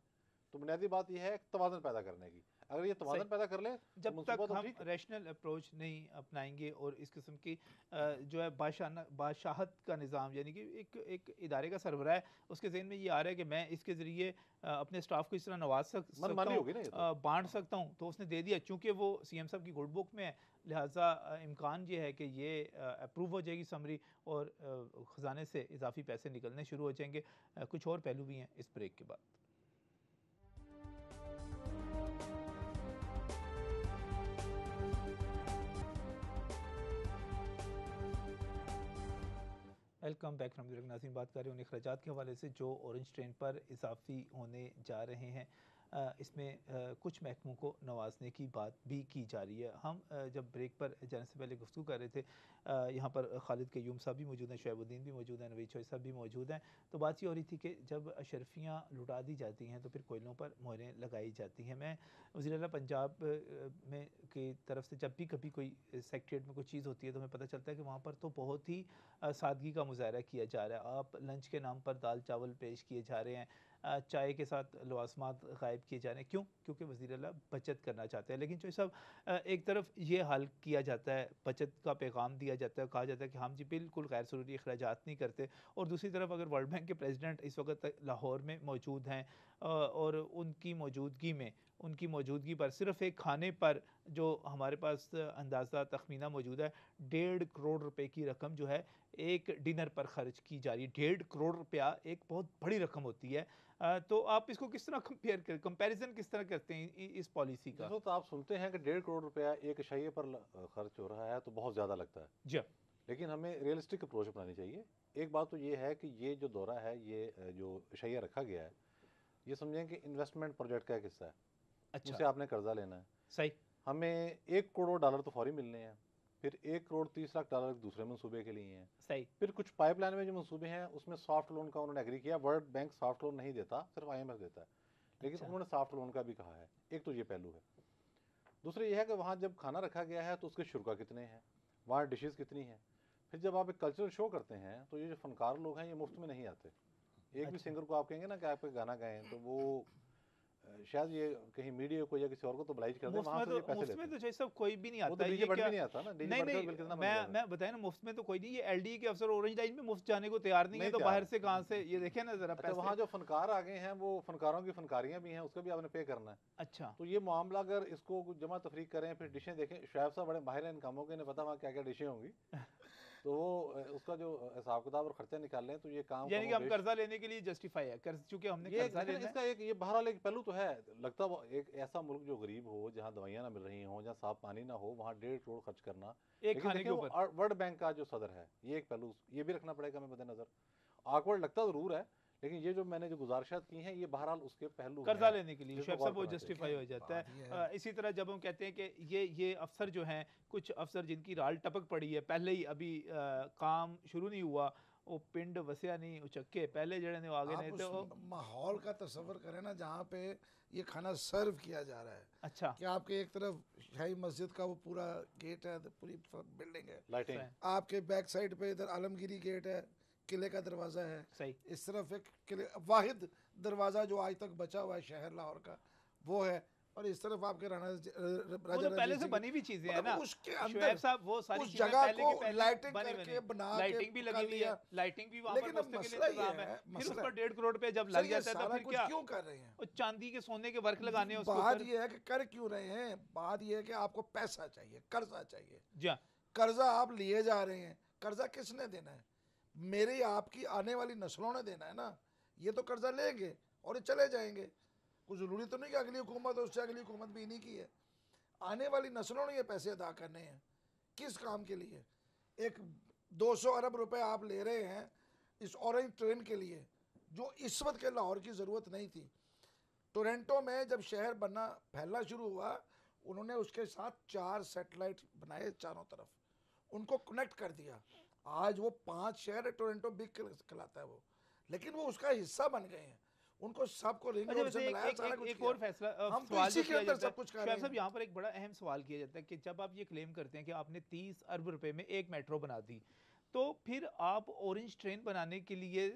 तो बुनियादी बात यह है तवाज़ुन पैदा करने की। अगर ये तवाज़ुन पैदा कर ले, जब तक हम रैशनल अप्रोच नहीं अपनाएंगे और इस किस्म की जो है बादशाहत का निज़ाम, यानी कि एक इदारे का सरबराह है, उसके ज़हन में ये आ रहा है कि मैं इसके ज़रिए अपने स्टाफ को इस तरह नवाज सकता हूँ, बांट सकता हूँ, तो उसने दे दिया। चूँकि वो CM साहब की गुड बुक में है, लिहाजा इम्कान ये है कि ये अप्रूव हो जाएगी समरी और ख़जाने से इजाफी पैसे निकलने शुरू हो जाएंगे। कुछ और पहलू भी हैं इस ब्रेक के बाद। वेलकम बैक फ्रॉम द नाज़रीन। बात कर रहे हैं उन अखराजात के हवाले से जो ऑरेंज ट्रेन पर इजाफी होने जा रहे हैं। इसमें कुछ महकमों को नवाजने की बात भी की जा रही है। हम जब ब्रेक पर जाने से पहले गुफ्तगू कर रहे थे, यहाँ पर खालिद क़य्यूम साहब भी मौजूद हैं, शुएबुद्दीन भी मौजूद हैं, नवीद चौधरी साहब भी मौजूद हैं। तो बात ये हो रही थी कि जब अशरफियाँ लुटा दी जाती हैं तो फिर कोयलों पर मोहरें लगाई जाती हैं। मैं वज़ीर आला पंजाब में की तरफ से जब भी कभी कोई सेक्रेटरीट में कोई चीज़ होती है तो हमें पता चलता है कि वहाँ पर तो बहुत ही सादगी का मुजाहरा किया जा रहा है। आप लंच के नाम पर दाल चावल पेश किए जा रहे हैं, चाय के साथ लवाजमात गायब किए जा रहे हैं। क्यों? क्योंकि वज़ीर आला बचत करना चाहते हैं। लेकिन जो सब एक तरफ ये हल किया जाता है, बचत का पैगाम दिया जाता है, कहा जाता है कि हम जी बिल्कुल गैर ज़रूरी अखराजात नहीं करते, और दूसरी तरफ अगर वर्ल्ड बैंक के प्रेसिडेंट इस वक्त लाहौर में मौजूद हैं और उनकी मौजूदगी पर सिर्फ एक खाने पर जो हमारे पास अंदाज़ा तखमीना मौजूद है, 1.5 करोड़ रुपए की रकम जो है एक डिनर पर खर्च की जा रही है। 1.5 करोड़ रुपया एक बहुत बड़ी रकम होती है। तो आप इसको किस तरह कंपैरिजन किस तरह करते हैं इस पॉलिसी का? तो आप सुनते हैं कि 1.5 करोड़ रुपया एक शैये पर खर्च हो रहा है तो बहुत ज़्यादा लगता है जी, लेकिन हमें रियलिस्टिक अप्रोच अपनानी चाहिए। एक बात तो ये है कि ये जो दौरा है, ये जो शैया रखा गया है, ये समझें कि इन्वेस्टमेंट प्रोजेक्ट का एक हिस्सा है। अच्छा, उसे आपने कर्जा लेना है, सही, हमें $1 करोड़ तो फौरी मिलने हैं, फिर $1 करोड़ 30 लाख दूसरे मंसूबे के लिए हैं, सही, फिर कुछ पाइपलाइन में जो मंसूबे हैं उसमें सॉफ्ट लोन का उन्होंने एग्री किया। वर्ल्ड बैंक सॉफ्ट लोन नहीं देता, सिर्फ IMF देता है, लेकिन अच्छा, उन्होंने सॉफ्ट लोन का भी कहा है। एक तो ये पहलू है। दूसरा ये है कि वहाँ जब खाना रखा गया है तो उसके शुरा कितने हैं, वहाँ डिशेस कितनी हैं। फिर जब आप एक कल्चरल शो करते हैं तो ये जो फनकार लोग हैं ये मुफ्त में नहीं आते। एक भी अच्छा। सिंगर को आप कहेंगे ना कि आप गाना गाएं तो वो शायद ये कहीं मीडिया को या किसी और को तो ब्लाइज कर दे, वहाँ से ये पैसे लेते हैं। मुफ्त में तो सब कोई भी नहीं वो तो आता। डीजे ये बट भी क्या? नहीं आता ना, डीजे नहीं बट का नहीं, बिल कितना बन जाएगा। मैं बताया ना, मुफ्त में तो कोई नहीं। ये LDA के अफसर ऑरेंज लाइन में मुफ्त जाने को तैयार नहीं है, नहीं तो तैयार बाहर है। से कहाँ से? ये देखे ना जरा अच्छा, पैसे। वहाँ जो फनकार आ गए हैं वो फनकारों की फनकारियाँ भी हैं, उसका भी आपने पे करना है। अच्छा, तो ये मामला अगर इसको जमा तफरीक करें, फिर डिशें देखें, शुएब साहब बड़े माहिर हैं इन कामों के, इन्हें पता वहाँ क्या क्या डिशें होंगी। तो वो उसका जो हिसाब किताब और खर्चा निकाल लें तो ये काम यानी कि हम कर्जा लेने के लिए जस्टिफाई है, कर्ज चूंकि हमने ये कर्जा लेना है। इसका एक ये बहरहाल एक पहलू तो है। लगता वो एक ऐसा मुल्क जो गरीब हो, जहाँ दवाइयाँ ना मिल रही हों, जहाँ साफ पानी ना हो, वहाँ 1.5 करोड़ खर्च करना। एक लेकिन खाने के देखिए ऊपर। वर्ल्ड बैंक का जो सदर है, ये एक पहलू ये भी रखना पड़ेगा हमें मद्देनजर। ऑकवर्ड लगता जरूर है, लेकिन ये जो मैंने जो गुजारिशात की हैं ये बहरहाल उसके पहलू कर्जा हैं लेने के लिए जिसको शुएब गौर साहब वो करना चाहिए। जस्टिफाई हो जाता बात ये है। इसी तरह जब हम कहते हैं कि ये अफसर जो हैं, कुछ अफसर जिनकी राल टपक पड़ी है, पहले ही अभी काम शुरू नहीं हुआ, वो पिंड वसिया नहीं उचक्के, पहले जड़े ने वो आगे आप नहीं उस थे। माहौल का तस्वर करें ना जहाँ पे ये खाना सर्व किया जा रहा है, अच्छा, कि आपके एक तरफ शाही मस्जिद का वो पूरा गेट है, पूरी बिल्डिंग है, लाइटिंग आपके बैक साइड पे इधर आलमगीरी गेट है, किले का दरवाज़ा है, सही, इस तरफ एक किले वाहिद दरवाज़ा जो आज तक बचा हुआ है शहर लाहौर का वो है, और इस तरफ आपके राणा वो तो पहले से बनी हुई चीजें हैं ना उसके शुएब अंदर साहब, वो सारी उस चीजें जगह पहले को के पहले लाइटिंग बनी करके बना के लाइटिंग भी कर लगी हुई है, लिया। लाइटिंग भी वहाँ लेकिन पर अब बसने के लिए मसला ये इंतजाम है। है, फिर मसला उसका 1.5 करोड़ रुपया जब सर लग ये जाता है तो सारा फिर कुछ क्या? क्यों कर रहे हैं? वो चांदी के सोने के वर्क लगाने हैं उसके बात ऊपर। ये है कि कर क्यों रहे हैं, बात ये है कि आपको पैसा चाहिए, कर्जा चाहिए। जी, कर्जा आप लिए जा रहे हैं, कर्जा किसने देना है? मेरी आपकी आने वाली नस्लों ने देना है ना। ये तो कर्जा लेंगे और ये चले जाएंगे, कुछ ज़रूरी तो नहीं कि अगली हुकूमत और उससे अगली हुकूमत भी इन्हीं की है। आने वाली नस्लों ने ये पैसे अदा करने हैं, किस काम के लिए? एक 200 अरब रुपए आप ले रहे हैं इस ऑरेंज ट्रेन के लिए, जो इस वक्त के लाहौर की ज़रूरत नहीं थी। टोरंटो में जब शहर बनना फैलना शुरू हुआ, उन्होंने उसके साथ 4 सैटेलाइट बनाए चारों तरफ, उनको कनेक्ट कर दिया। आज वो 5 शहर है, टोरंटो बिग कहलाता है वो, लेकिन वो उसका हिस्सा बन गए हैं। उनको सबको रिंग रोड से मिलाया, सारा कुछ एक किया। और फैसला हम तो सवाल इसी जो के किया अंदर जाता है सब कुछ कर शुएब रहे साहब, हैं। यहाँ पर एक बड़ा अहम सवाल किया जाता है कि जब आप ये क्लेम करते हैं कि आपने 30 अरब रुपए में एक मेट्रो बना दी, तो फिर आप ऑरेंज ट्रेन बनाने के लिए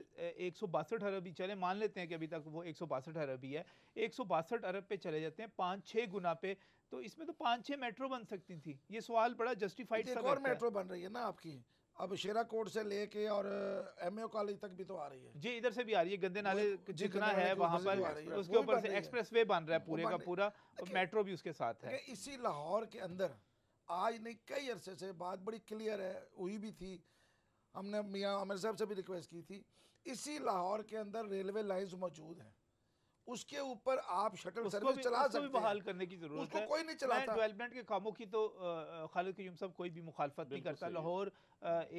162 अरब ही चले, मान लेते हैं कि अभी तक वो 162 अरब ही है, 162 अरब पे चले जाते हैं 5-6 गुना पे, तो इसमें तो 5-6 मेट्रो बन सकती थी। ये सवाल बड़ा जस्टिफाइड एक सा और लगता है। मेट्रो बन रही है ना आपकी, अब शेरा कोट से लेके और MAO कॉलेज तक भी तो आ रही है। जी, इधर से भी आ रही है, गंदे नाले जी, जितना गंदे नाले है के वहाँ ऊपर से भी आ पर, रही है, उसके वो भी ऊपर बन से रही है। एक्सप्रेसवे बन रहा है वो पूरे बन का रही- पूरा, देखिए- मेट्रो भी उसके साथ है। देखिए, इसी लाहौर के अंदर आज नहीं कई अरसे से बात बड़ी क्लियर है, हुई भी थी, हमने मियाँ आमिर साहब से भी रिक्वेस्ट की थी, इसी लाहौर के अंदर रेलवे लाइंस मौजूद हैं, उसके ऊपर आप शटल सर्विस चला उसको भी सकते बहाल हैं। करने की जरूरत उसको है। कोई नहीं मैं चलाता। डेवलपमेंट के कामों की तो खालिद क़य्यूम साहब कोई भी मुखालफत नहीं बिल्कुल करता। सही है। लाहौर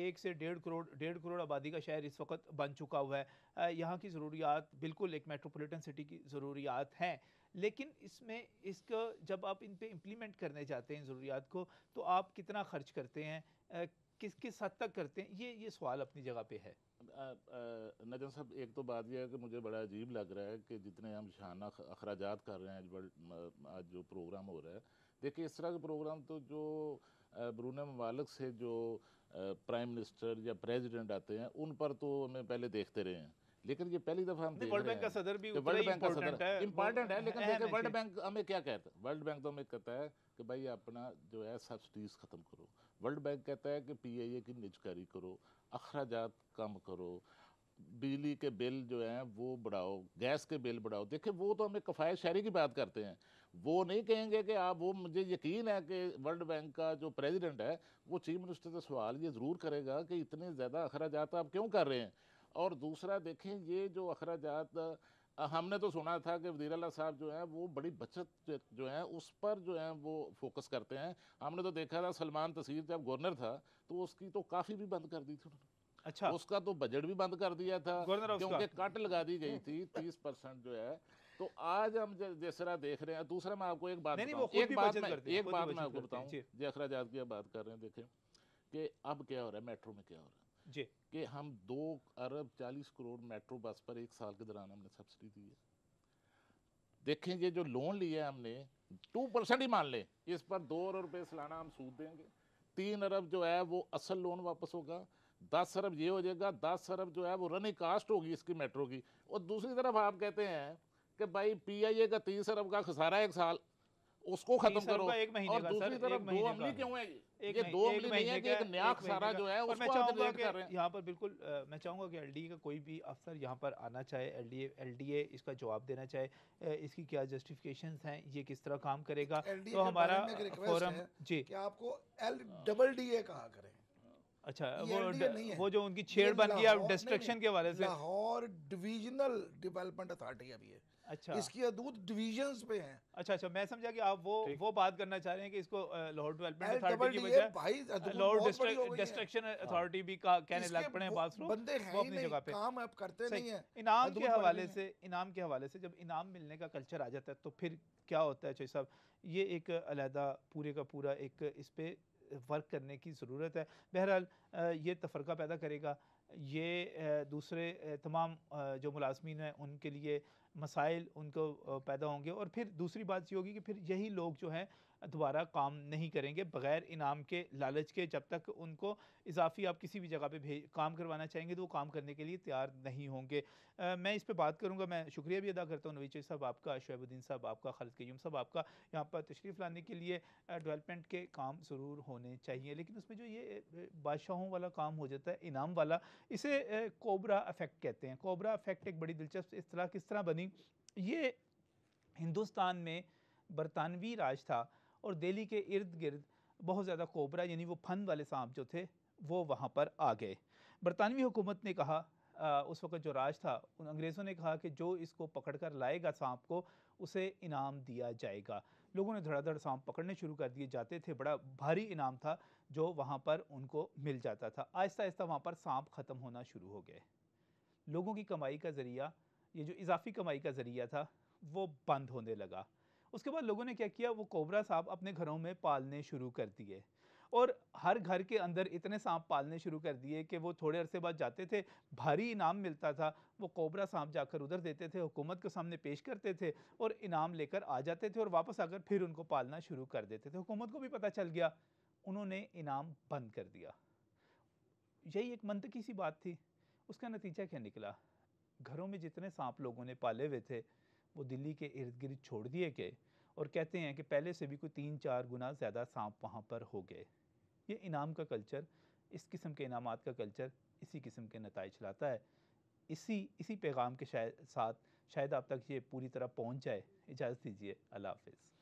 1 से 1.5 करोड़ आबादी का शहर इस वक्त बन चुका हुआ है। यहाँ की ज़रूरियात बिल्कुल एक मेट्रोपॉलिटन सिटी की ज़रूरियात हैं, लेकिन इसमें इसको जब आप इन पे इम्प्लीमेंट करने जाते हैं ज़रूरियात को, तो आप कितना खर्च करते हैं, किस हद तक करते हैं, ये सवाल अपनी जगह पे है। नजम साहब, एक तो बात यह है कि मुझे बड़ा अजीब लग रहा है कि जितने हम शाना अखराजात कर रहे हैं आज जो प्रोग्राम हो रहा है, देखिए इस तरह के प्रोग्राम तो जो बैरून ममालिक से जो प्राइम मिनिस्टर या प्रेसिडेंट आते हैं उन पर तो हमें पहले देखते रहे हैं, लेकिन ये पहली दफा हम देख वर्ल्ड रहे बैंक का हैं सदर भी कि उतना वर्ल्ड ही बैंक का इम्पोर्टेंट सदर है, इम्पॉर्टेंट है, लेकिन अहम देखिए है वर्ल्ड जी। बैंक हमें क्या कहता है, वर्ल्ड बैंक तो हमें कहता है कि भाई अपना जो है सब्सिडीज ख़त्म करो। वर्ल्ड बैंक कहता है कि PIA की निजकारी करो, अखराजात कम करो, बिजली के बिल जो हैं वो बढ़ाओ, गैस के बिल बढ़ाओ। देखिए वो तो हमें कफ़ायत शहरी की बात करते हैं, वो नहीं कहेंगे कि आप, वो मुझे यकीन है कि वर्ल्ड बैंक का जो प्रेसिडेंट है वो चीफ मिनिस्टर से सवाल ये ज़रूर करेगा कि इतने ज़्यादा अखराजात आप क्यों कर रहे हैं। और दूसरा देखें, ये जो अखराजात हमने तो सुना था कि वज़ीर आला साहब जो हैं वो बड़ी बचत जो है उस पर जो है वो फोकस करते हैं। हमने तो देखा था सलमान तसीर जब गवर्नर था तो उसकी तो काफ़ी भी बंद कर दी थी उन्होंने, अच्छा, उसका तो बजट भी बंद कर दिया था गवर्नर हाउस का। क्योंकि कट लगा दी गई थी 30% जो है। तो आज हम जिस तरह देख रहे हैं, दूसरा मैं आपको एक बात नहीं, बताऊं, वो खुद भी बचत करते हैं, एक खुद भी बात मैं बचत आपको करते हैं, बताऊं, जी। जो अखराजात की आप बात कर रहे हैं, देखें कि अब क्या हो रहा है मेट्रो में, क्या हो रहा है जी। कि हम 2 अरब 40 करोड़ मेट्रो बस पर 1 साल के दौरान हमने सब्सिडी दी है। देखें ये जो लोन लिया है हमने 2% ही मान लें, इस पर 2 अरब रुपये सालाना हम सूद देंगे, 3 अरब जो है वो असल लोन वापस होगा, 10 अरब ये हो जाएगा, 10 अरब जो है वो रनिंग कास्ट होगी इसकी मेट्रो की। और दूसरी तरफ आप कहते हैं कि भाई PIA का 30 अरब का खसारा है 1 साल, उसको खत्म 30 अरब करो। का 1 महीने और का दूसरी सर, तरफ 1 दो महीने अमली का। क्यों है, एक ये मही- 2 एक अमली नहीं महीने है कि का, एक नया 1 महीने खसारा का। जो है और मैं उसको आप चाहूँगा जनरेट कि कर रहे हैं। यहाँ पर बिल्कुल मैं चाहूँगा कि LDA का कोई भी अफसर यहाँ पर आना चाहे, LDA इसका जवाब देना चाहे, इसकी क्या जस्टिफिकेशंस हैं, ये किस तरह काम करेगा। LDA तो के हमारा बारे में एक रिक्वेस्ट फोरम है जी, कि आपको LDA कहा करें। अच्छा, ये LDA नहीं है, वो जो उनकी ये छेड़ बन गई अब लाहौर- डिस्ट्रक्शन नहीं, के हवाले से। लाहौर डिविजनल डेवलपमेंट अथॉरिटी अभी है, अच्छा, इसकी हदूद डिवीजन्स पे हैं। अच्छा, मैं समझा कि आप ठीक। वो बात करना चाह रहे हैं कि इसको लाहौर डेवलपमेंट अथॉरिटी की LDA बजाय भाई हदूद लाहौर बहुत बड़ी हो गई है। डिस्ट्रक्शन अथॉरिटी भी का कहने इसके लग पड़े हैं वो बात, बंदे हैं वो ही अपनी नहीं, जगह पे काम अब करते सही। नहीं है। इनाम हदूद के बढ़ हवाले गई है। से, इनाम के हवाले से जब इनाम मिलने का कल्चर आ जाता है तो फिर क्या होता है चौधरी साहब, ये एक अलहदा पूरे का पूरा एक इस पे वर्क करने की ज़रूरत है। बहरहाल ये तफरका पैदा करेगा, ये दूसरे तमाम जो मुलाजमीन हैं उनके लिए मसाइल उनको पैदा होंगे। और फिर दूसरी बात ये होगी कि फिर यही लोग जो हैं दोबारा काम नहीं करेंगे बग़ैर इनाम के, लालच के। जब तक उनको इजाफी आप किसी भी जगह पे काम करवाना चाहेंगे तो वो काम करने के लिए तैयार नहीं होंगे। मैं इस पे बात करूँगा। मैं शुक्रिया भी अदा करता हूँ नवीद चौधरी साहब आपका, शुएबुद्दीन साहब आपका, खालिद क़य्यूम साहब आपका, यहाँ पर तशरीफ़ लाने के लिए। डेवलपमेंट के काम ज़रूर होने चाहिए, लेकिन उसमें जो ये बादशाहों वाला काम हो जाता है, इनाम वाला, इसे कोबरा इफ़ेक्ट कहते हैं। कोबरा इफ़ेक्ट एक बड़ी दिलचस्प इस्तिलाह किस तरह बनी, ये हिंदुस्तान में बरतानवी राज था और दिल्ली के इर्द गिर्द बहुत ज़्यादा कोबरा यानी वो फन वाले सांप जो थे वो वहाँ पर आ गए। बरतानवी हुकूमत ने कहा, उस वक़्त जो राज था, उन अंग्रेज़ों ने कहा कि जो इसको पकड़ कर लाएगा सांप को उसे इनाम दिया जाएगा। लोगों ने धड़ाधड़ सांप पकड़ने शुरू कर दिए जाते थे, बड़ा भारी इनाम था जो वहाँ पर उनको मिल जाता था। आहिस्ता आहिस्ता वहाँ पर सांप ख़त्म होना शुरू हो गए। लोगों की कमाई का ज़रिया, ये जो इजाफी कमाई का ज़रिया था, वो बंद होने लगा। उसके बाद लोगों ने क्या किया, वो कोबरा सांप अपने घरों में पालने शुरू कर दिए और हर घर के अंदर इतने सांप पालने शुरू कर दिए कि वो थोड़े अरसे बाद जाते थे, भारी इनाम मिलता था, वो कोबरा सांप जाकर उधर देते थे, हुकूमत के सामने पेश करते थे और इनाम लेकर आ जाते थे और वापस आकर फिर उनको पालना शुरू कर देते थे। हुकूमत को भी पता चल गया, उन्होंने इनाम बंद कर दिया। यही एक मंतकी सी बात थी। उसका नतीजा क्या निकला, घरों में जितने सांप लोगों ने पाले हुए थे वो दिल्ली के इर्द गिर्द छोड़ दिए गए और कहते हैं कि पहले से भी कोई 3-4 गुना ज़्यादा सांप वहाँ पर हो गए। ये इनाम का कल्चर, इस किस्म के इनामात का कल्चर इसी किस्म के नताइज लाता है। इसी पैगाम के साथ शायद आप तक ये पूरी तरह पहुँच जाए। इजाज़त दीजिए, अल्लाह हाफ़िज़।